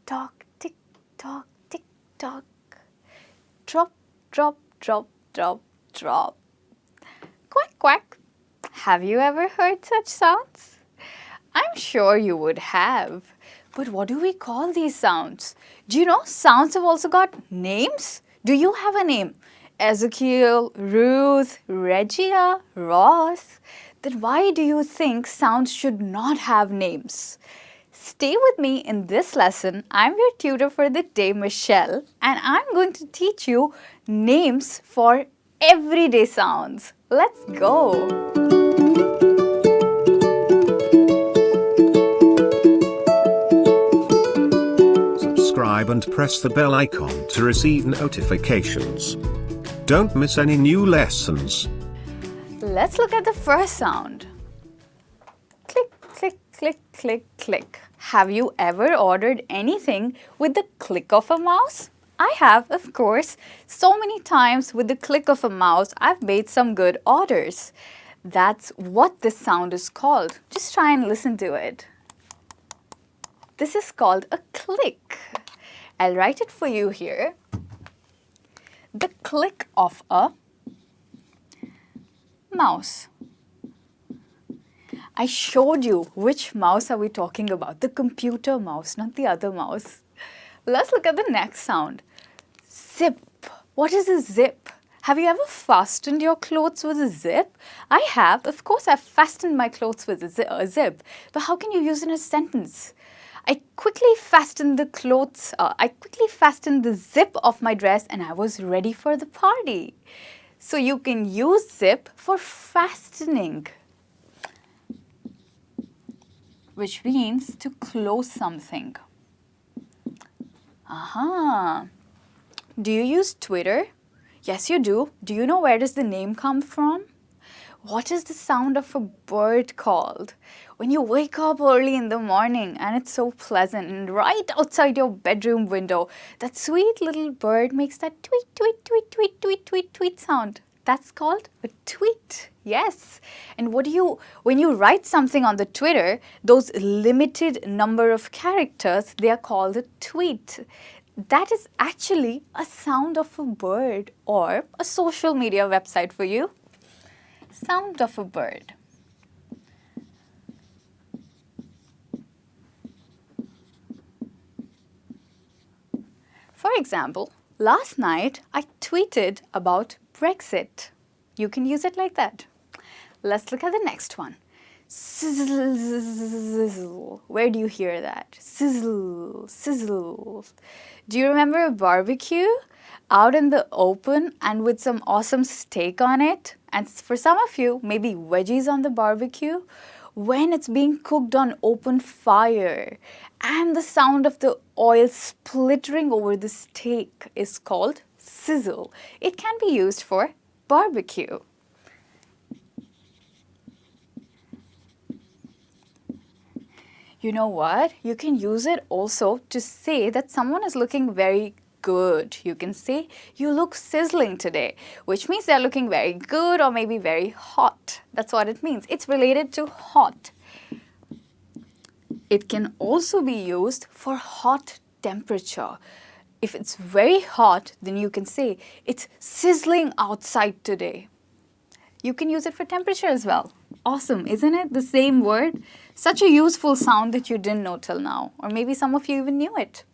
tock, tick tock, tick tock. Drop, drop, drop, drop, drop. Quack, quack. Have you ever heard such sounds? I'm sure you would have. But what do we call these sounds? Do you know sounds have also got names? Do you have a name? Ezekiel, Ruth, Regia, Ross? Then why do you think sounds should not have names? Stay with me in this lesson. I'm your tutor for the day, Michelle, and I'm going to teach you names for everyday sounds. Let's go! Subscribe and press the bell icon to receive notifications. Don't miss any new lessons. Let's look at the first sound. Click, click, click, click, click. Have you ever ordered anything with the click of a mouse? I have, of course. So many times with the click of a mouse, I've made some good orders. That's what this sound is called. Just try and listen to it. This is called a click. I'll write it for you here. The click of a mouse. I showed you which mouse are we talking about. The computer mouse, not the other mouse. Let's look at the next sound. Zip. What is a zip? Have you ever fastened your clothes with a zip? I have. Of course, I've fastened my clothes with a zip. But how can you use it in a sentence? I quickly fastened the clothes. I quickly fastened the zip of my dress and I was ready for the party. So you can use zip for fastening, which means to close something. Aha! Do you use Twitter? Yes, you do. Do you know where does the name come from? What is the sound of a bird called? When you wake up early in the morning and it's so pleasant and right outside your bedroom window, that sweet little bird makes that tweet, tweet, tweet, tweet, tweet, tweet, tweet sound. That's called a tweet. Yes. And when you write something on the Twitter, those limited number of characters, they are called a tweet. That is actually a sound of a bird or a social media website for you. Sound of a bird. For example, last night I tweeted about Brexit. You can use it like that. Let's look at the next one. Sizzle. Where do you hear that? Sizzle, sizzle. Do you remember a barbecue? Out in the open and with some awesome steak on it? And for some of you, maybe veggies on the barbecue? When it's being cooked on open fire and the sound of the oil splittering over the steak is called sizzle. It can be used for barbecue. You know what? You can use it also to say that someone is looking very good. You can say, you look sizzling today, which means they're looking very good or maybe very hot. That's what it means. It's related to hot. It can also be used for hot temperature. If it's very hot, then you can say, it's sizzling outside today. You can use it for temperature as well. Awesome, isn't it? The same word. Such a useful sound that you didn't know till now. Or maybe some of you even knew it.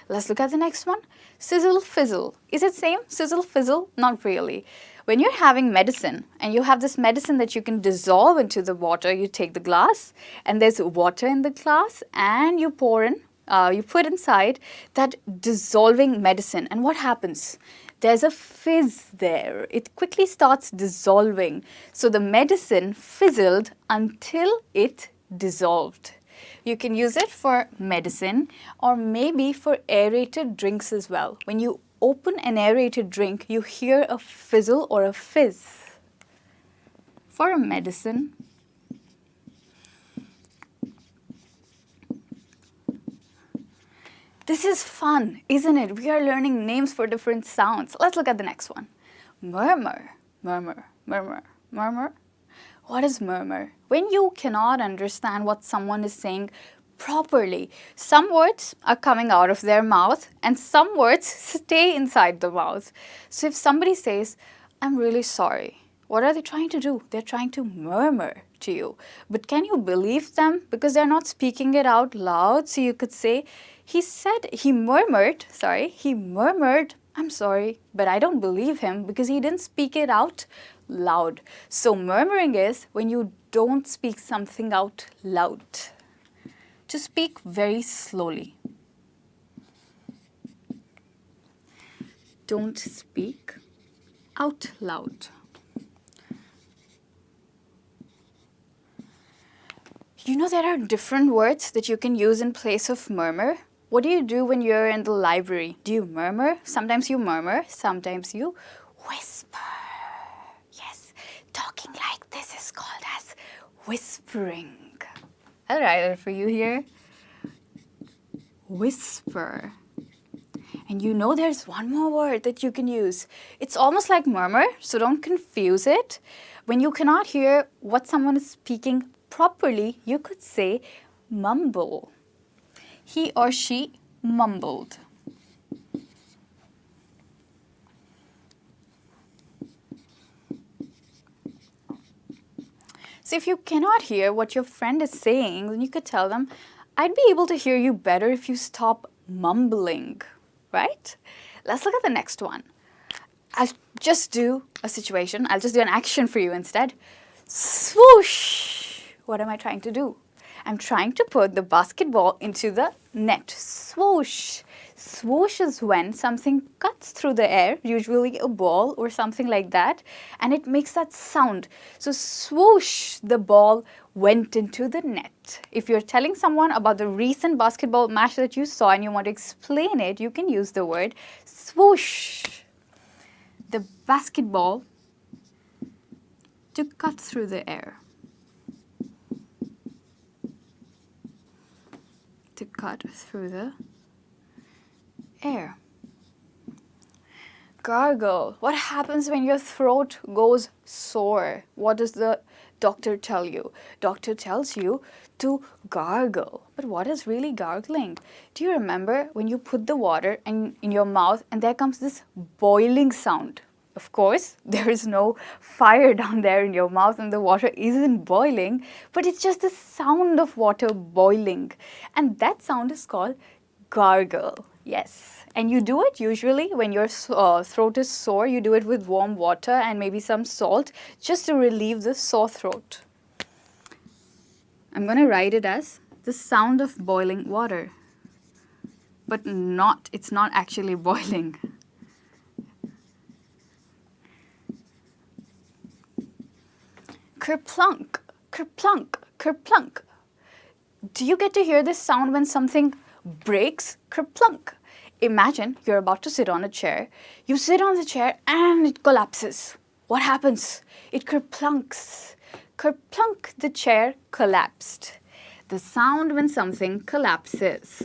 Let's look at the next one. Sizzle, fizzle. Is it same? Sizzle, fizzle? Not really. When you're having medicine and you have this medicine that you can dissolve into the water, you take the glass and there's water in the glass and you pour in, you put inside that dissolving medicine. And what happens? There's a fizz there. It quickly starts dissolving. So the medicine fizzled until it dissolved. You can use it for medicine or maybe for aerated drinks as well. When you open an aerated drink, you hear a fizzle or a fizz. For a medicine, this is fun, isn't it? We are learning names for different sounds. Let's look at the next one. Murmur, murmur, murmur, murmur. What is murmur? When you cannot understand what someone is saying properly. Some words are coming out of their mouth and some words stay inside the mouth. So if somebody says, I'm really sorry, what are they trying to do? They're trying to murmur to you. But can you believe them? Because they're not speaking it out loud. So you could say, he murmured, I'm sorry, but I don't believe him because he didn't speak it out loud. So murmuring is when you don't speak something out loud. To speak very slowly. Don't speak out loud. You know there are different words that you can use in place of murmur. What do you do when you're in the library? Do you murmur? Sometimes you murmur, sometimes you whisper. Yes, talking like this is called as whispering. I'll write it for you here. Whisper. And you know there's one more word that you can use. It's almost like murmur, so don't confuse it. When you cannot hear what someone is speaking properly, you could say mumble. He or she mumbled. So if you cannot hear what your friend is saying, then you could tell them, I'd be able to hear you better if you stop mumbling, right? Let's look at the next one. I'll just do a situation. I'll just do an action for you instead. Swoosh! What am I trying to do? I'm trying to put the basketball into the net. Swoosh! Swoosh is when something cuts through the air, usually a ball or something like that, and it makes that sound. So swoosh, the ball went into the net. If you're telling someone about the recent basketball match that you saw and you want to explain it, you can use the word swoosh. The basketball to cut through the air. To cut through the air. Gargle. What happens when your throat goes sore? What does the doctor tell you? Doctor tells you to gargle. But what is really gargling? Do you remember when you put the water in your mouth and there comes this boiling sound? Of course, there is no fire down there in your mouth and the water isn't boiling, but it's just the sound of water boiling. And that sound is called gargle. Yes. And you do it usually when your throat is sore. You do it with warm water and maybe some salt just to relieve the sore throat. I'm going to write it as the sound of boiling water. But it's not actually boiling. Kerplunk, kerplunk, kerplunk. Do you get to hear this sound when something breaks? Kerplunk. Imagine you're about to sit on a chair. You sit on the chair and it collapses. What happens? It kerplunks. Kerplunk, the chair collapsed. The sound when something collapses.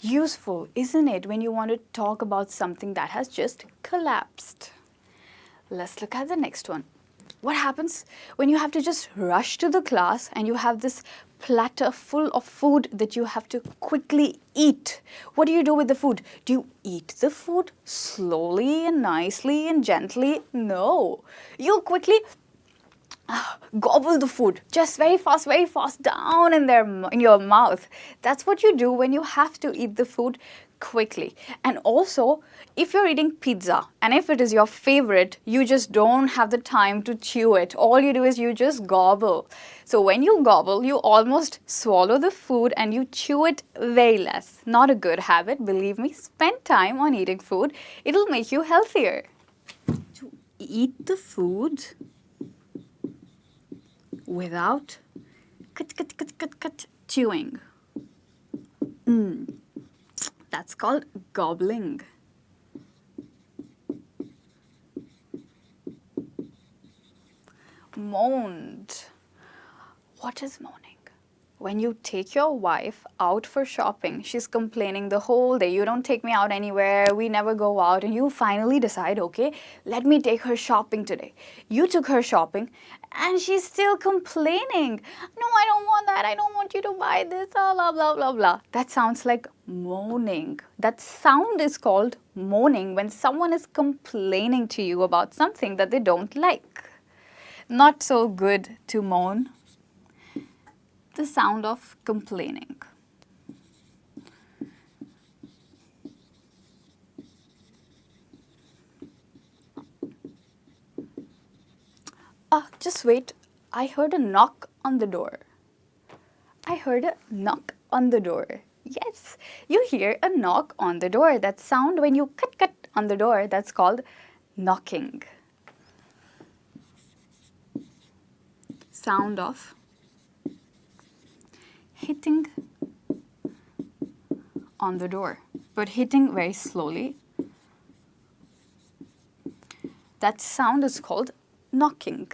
Useful, isn't it, when you want to talk about something that has just collapsed? Let's look at the next one. What happens when you have to just rush to the class and you have this platter full of food that you have to quickly eat? What do you do with the food? Do you eat the food slowly and nicely and gently? No. You quickly gobble the food, just very fast down in your mouth. That's what you do when you have to eat the food quickly. And also, if you're eating pizza and if it is your favorite, you just don't have the time to chew it. All you do is you just gobble. So when you gobble, you almost swallow the food and you chew it way less. Not a good habit, believe me. Spend time on eating food. It'll make you healthier. To eat the food without chewing. That's called gobbling. Moaned. What is moaning? when you take your wife out for shopping, she's complaining the whole day, you don't take me out anywhere, we never go out, and you finally decide, okay, let me take her shopping today. You took her shopping and she's still complaining. No, I don't want that, I don't want you to buy this, blah, blah, blah, blah. That sounds like moaning. That sound is called moaning when someone is complaining to you about something that they don't like. Not so good to moan. The sound of complaining. Just wait. I heard a knock on the door. I heard a knock on the door. Yes, you hear a knock on the door. That sound when you cut on the door, that's called knocking. Sound of hitting on the door, but hitting very slowly. That sound is called knocking.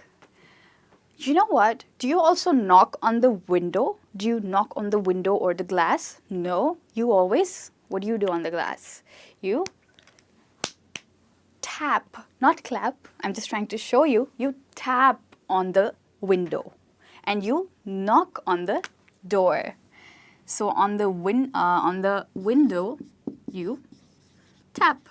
You know what? Do you also knock on the window? Do you knock on the window or the glass? No, you always, what do you do on the glass? You tap, not clap. I'm just trying to show you. You tap on the window and you knock on the door. So on the window, you tap.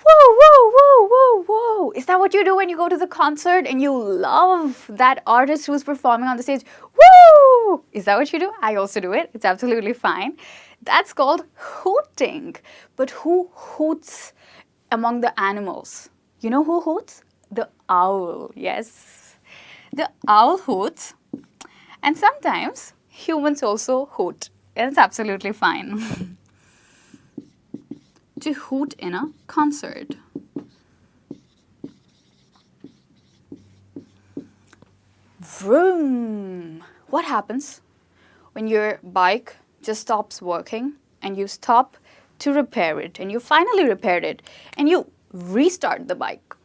Whoa, whoa, whoa, whoa, whoa. Is that what you do when you go to the concert and you love that artist who's performing on the stage? Woo! Is that what you do? I also do it. It's absolutely fine. That's called hooting. But who hoots among the animals? You know who hoots? The owl, yes. The owl hoots. And sometimes humans also hoot. And it's absolutely fine. To hoot in a concert. Vroom! What happens when your bike just stops working and you stop to repair it and you finally repaired it and you restart the bike?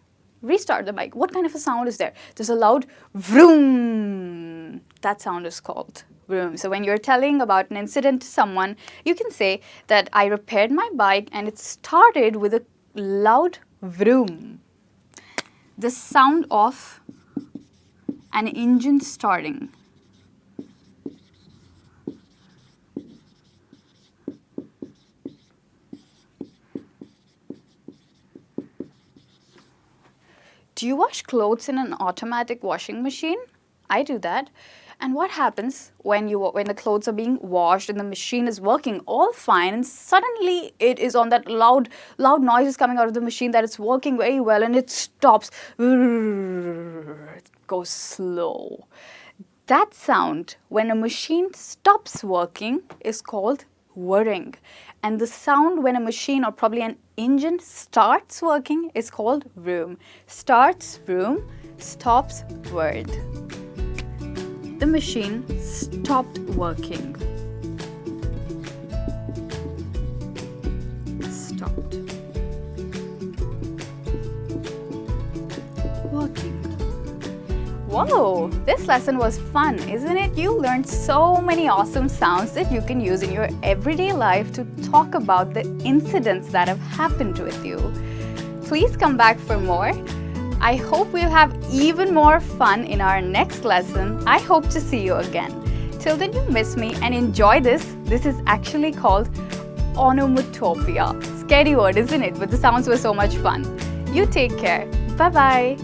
Restart the bike. What kind of a sound is there? There's a loud vroom. That sound is called vroom. So when you're telling about an incident to someone, you can say that I repaired my bike and it started with a loud vroom. The sound of an engine starting. Do you wash clothes in an automatic washing machine? I do that. And what happens when the clothes are being washed and the machine is working all fine and suddenly it is on that loud noise is coming out of the machine that it's working very well and it stops. It goes slow. That sound when a machine stops working is called whirring. And the sound when a machine or probably an engine starts working is called vroom. Starts vroom, stops whirred. The machine stopped working. Stopped working. Whoa, this lesson was fun, isn't it? You learned so many awesome sounds that you can use in your everyday life to talk about the incidents that have happened with you. Please come back for more. I hope we'll have even more fun in our next lesson. I hope to see you again. Till then, you miss me and enjoy this. This is actually called Onomatopoeia. Scary word, isn't it? But the sounds were so much fun. You take care. Bye-bye.